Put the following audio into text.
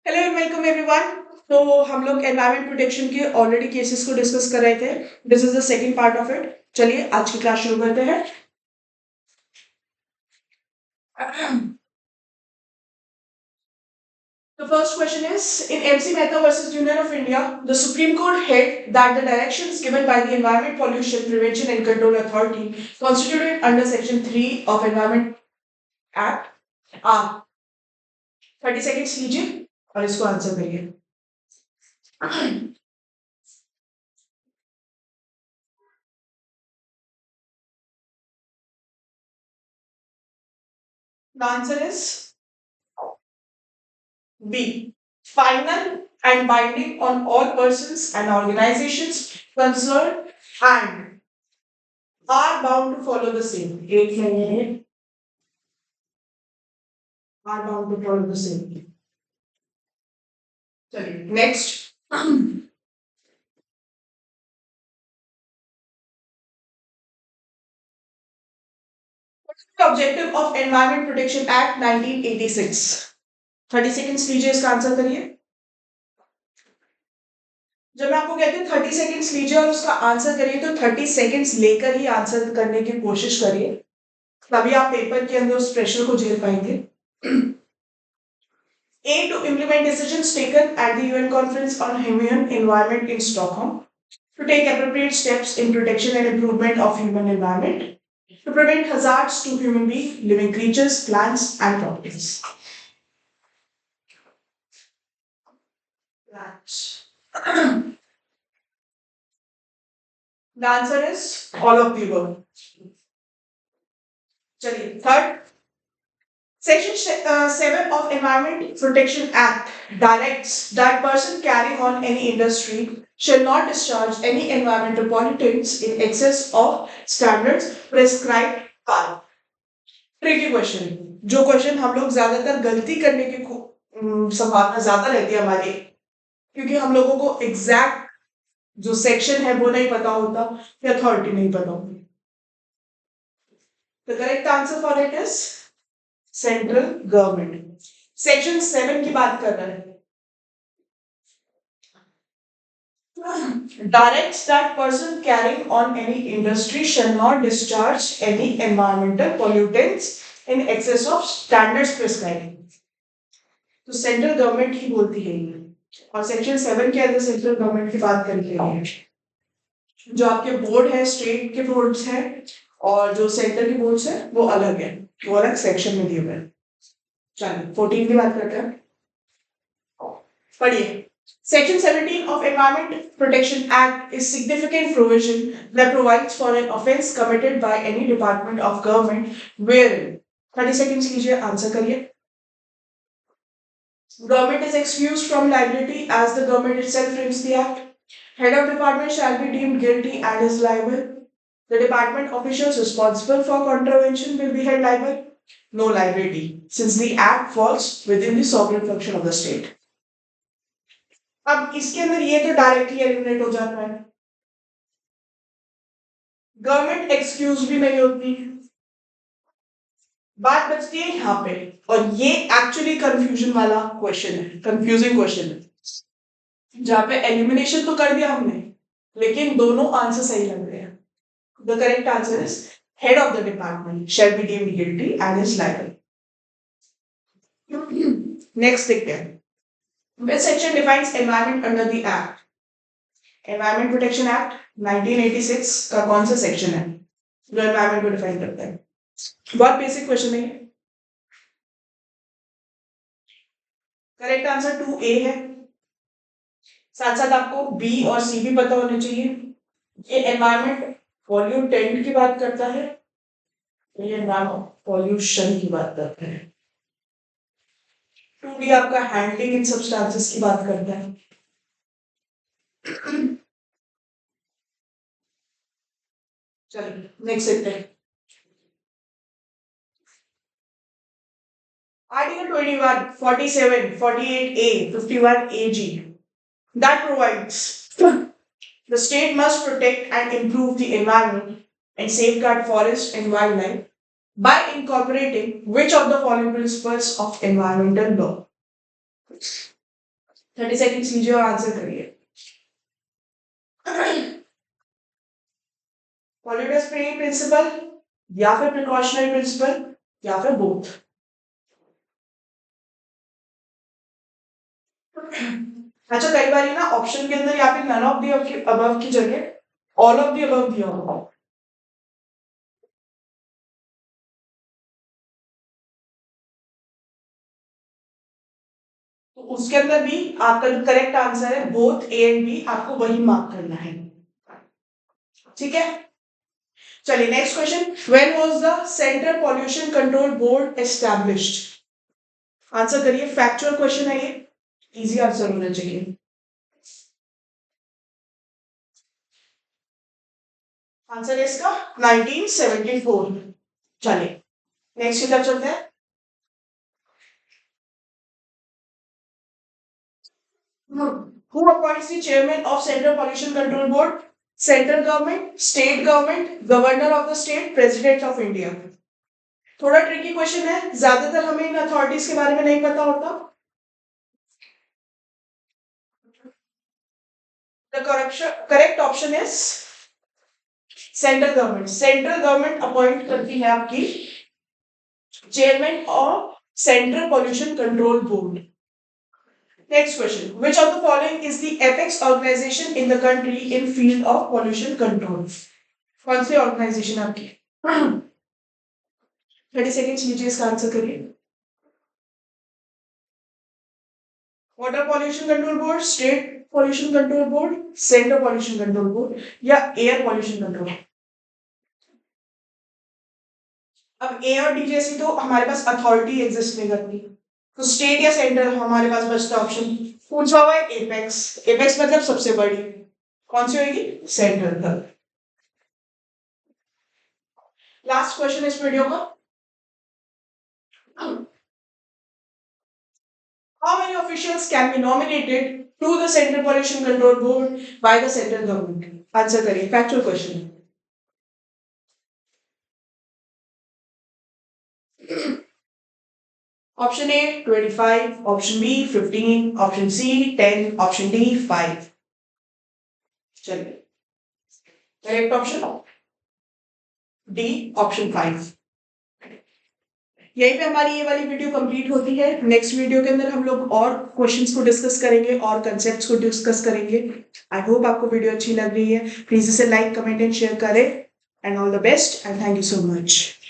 Hello and welcome everyone. तो हम लोग एनवायरमेंट प्रोटेक्शन के ऑलरेडी केसेस को डिस्कस कर रहे थे। This is the second part of it. चलिए आज की क्लास शुरू करते हैं। The first question is in MC Mehta versus Union of India, the Supreme Court held that the directions given by the Environment Pollution Prevention and Control Authority constituted under Section 3 of Environment Act are 30 seconds लीजिए और इसको answer करिए। The answer is B. Final and binding on all persons and organizations concerned and are bound to follow the same. एक नहीं are bound to follow the same. चलिए next. The objective of Environment Protection Act 1986. 30 seconds लीजिए इसका answer करिए। जब मैं आपको कहती हूँ 30 सेकेंड्स लीजिए और उसका आंसर करिए तो 30 सेकेंड्स लेकर ही आंसर करने की कोशिश करिए, तभी आप पेपर के अंदर उस प्रेशर को झेल पाएंगे। A. To implement decisions taken at the UN Conference on Human Environment in Stockholm, to take appropriate steps in protection and improvement of human environment, to prevent hazards to human beings, living creatures, plants, and properties. Plants. The answer is all of the above. चलिए third. Section 7 of Environment Protection Act directs that person carrying on any industry shall not discharge any environmental pollutants in excess of standards prescribed by. Tricky question, जो question हम लोग ज्यादातर गलती करने की संभावना ज्यादा रहती है हमारी, क्योंकि हम लोगों को एग्जैक्ट जो सेक्शन है वो नहीं पता होता या अथॉरिटी नहीं पता होती। The correct answer for it is central government. Section 7 की बात कर रहे हैं। Directs that person carrying on any industry shall not discharge any environmental pollutants in excess of standards prescribed. तो सेंट्रल गवर्नमेंट ही बोलती है ये, और सेक्शन 7 के अंदर सेंट्रल गवर्नमेंट की बात करते हैं। जो आपके बोर्ड है, स्टेट के बोर्ड्स हैं, और जो सेंटर के बोर्ड्स हैं वो अलग है, वो अलग सेक्शन में दिए हुए हैं। चलिए 14 की बात करते हैं, पढ़िए। Section 17 of Environment Protection Act is significant provision that provides for an offence committed by any department of government wherein 30 seconds लीजिए आंसर करिए। Government is excused from liability as the government itself frames the act. Head of department shall be deemed guilty and is liable. The department officials responsible for contravention will be held liable. No liability, since the act falls within the sovereign function of the state. अब इसके अंदर ये तो directly eliminate हो जाता है, government excuse भी नहीं होती, बात बचती है यहाँ पे, और ये एक्चुअली कंफ्यूजन वाला क्वेश्चन है, कंफ्यूजिंग क्वेश्चन है, जहां पे एलिमिनेशन तो कर दिया हमने लेकिन दोनों आंसर सही लग रहे हैं। The correct answer is head of the department shall be deemed guilty and is liable. Next देखते हैं, which section defines environment under the act? Environment Protection Act 1986 का कौन सा सेक्शन है जो एनवायरमेंट को डिफाइन करता है? बहुत बेसिक क्वेश्चन है। करेक्ट आंसर 2A है। साथ साथ आपको बी और सी भी पता होने चाहिए। ये एनवायरमेंट पॉल्यूटेंट की बात करता है, ये एनवायरमेंट पॉल्यूशन की बात करता है। 2D आपका हैंडलिंग इन सब्सटेंसेस की बात करता है। चलिए नेक्स्ट देखते हैं। Article 21, 47, 48A, 51AG that provides the state must protect and improve the environment and safeguard forest and wildlife by incorporating which of the following principles of environmental law? 30 seconds लीजिए और answer करिए। पॉल्यूटर्स principal या फिर precautionary principal या फिर both. अच्छा, कई बार ना ऑप्शन के अंदर या फिर नन ऑफ द अबव की जगह ऑल ऑफ द अबव दिया होगा, तो उसके अंदर भी आपका जो करेक्ट आंसर है बोथ ए एंड बी, आपको वही मार्क करना है। ठीक है, चलिए next question. When was the central pollution control board established? Answer करिए, फैक्चुअल क्वेश्चन है ये, इजी आंसर होना चाहिए। आंसर है इसका 1974। चलिए नेक्स्ट की तरफ चलते हैं। Who appoints the chairman of Central Pollution Control Board? Central government, state government, governor of the state, president of India। थोड़ा ट्रिकी क्वेश्चन है, ज्यादातर हमें इन अथॉरिटीज के बारे में नहीं पता होता। The correct option is central government. Central government appoint करती है आपकी chairman of central pollution control board. Next question. Which of the following is the apex organization in the country in field of pollution control? कौन सी organisation आपकी? 30 seconds लीजिए, इसका answer करिए। Water pollution control board, state pollution control board, central pollution control board या air pollution control. अब ए और D जैसी तो हमारे पास अथॉरिटी एग्जिस्ट नहीं करती, तो स्टेट या सेंट्रल हमारे पास बचता ऑप्शन। पूछा हुआ है एपेक्स, एपेक्स मतलब सबसे बड़ी, कौन सी होगी? सेंट्रल। लास्ट क्वेश्चन इस वीडियो का। How many officials can be nominated to the Central Pollution Control Board by the central government? Answer करिए, factual question। Option A 25, option B 15, option C 10, option D 5। चलिए, correct option D, option 5। यहीं पे हमारी ये वाली video complete होती है। Next video के अंदर हम लोग और क्वेश्चंस को डिस्कस करेंगे और कंसेप्ट्स को डिस्कस करेंगे। आई होप आपको वीडियो अच्छी लग रही है। प्लीज इसे लाइक, कमेंट एंड शेयर करें। And all the best and thank you so much.